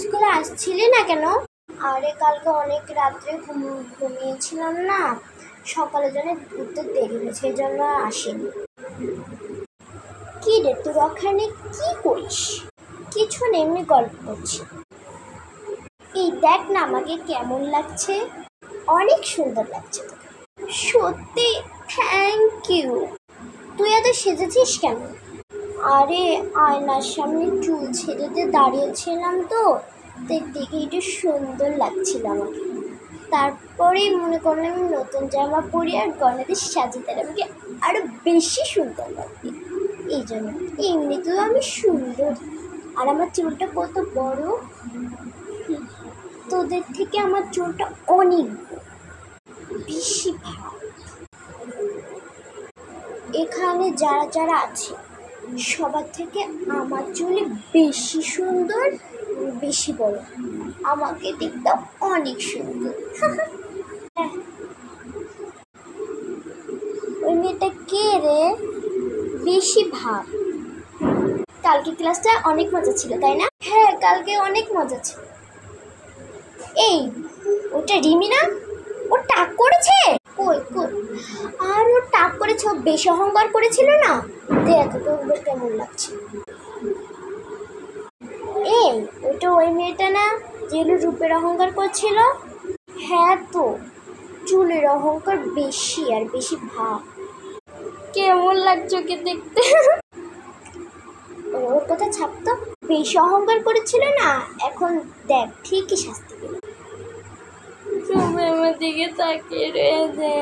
স্কুলে আসছিলি না কেন? আরে কালকে অনেক রাত্রে ঘুমিয়েছিলাম না, সকালের জন্য উঠতে দেরি হয়েছে, সেই জন্য আসেনি। কি রে তুই ওখানে কি করিস? কিছু না, এমনি গল্প করছি। এই দেখ না আমাকে কেমন লাগছে। অনেক সুন্দর লাগছে তোকে। সত্যি? Thank you. তুই এত সেজেছিস কেন? আরে আয়নার সামনে চুল ছেড়ে দাঁড়িয়েছিলাম তো, দেখে একটু সুন্দর লাগছিল আমাকে। তারপরেই মনে করলাম আমি নতুন জামা পরি আর গয়নাদের সাজিয়ে তাহলে আমাকে আরো বেশি সুন্দর লাগবে। এই জন্য এমনিতেও আমি সুন্দর, আর আমার চুলটা কত বড়, তোদের থেকে আমার চুলটা অনেক বেশি ভালো। এখানে যারা যারা আছে সবার থেকে আমার চুলে বেশি সুন্দর, বেশি বড়, আমাকে দেখতে অনেক সুন্দর। ওই মেয়েটা কে রে? বেশি ভাব। কালকে ক্লাসটা অনেক মজা ছিল তাই না? হ্যাঁ কালকে অনেক মজা ছিল। এই ওটা রিমি না? ও টাক করেছে? কই কই? আর ও টাক করেছে, ও বেশি অহংকার করেছিল না? দেখ তোকে কেমন লাগছে। এই ওটা ওই মেয়েটা না যে রূপের অহংকার করছিল? হ্যাঁ তো, চুলের অহংকার বেশি আর বেশি ভাব। কেমন লাগছে ওকে দেখতে? ওর কথা ছাড়তো, বেশি অহংকার করেছিল না, এখন দেখ ঠিকই শাস্তি পেল। তুমি আমার দিকে তাকিয়ে রয়েছে।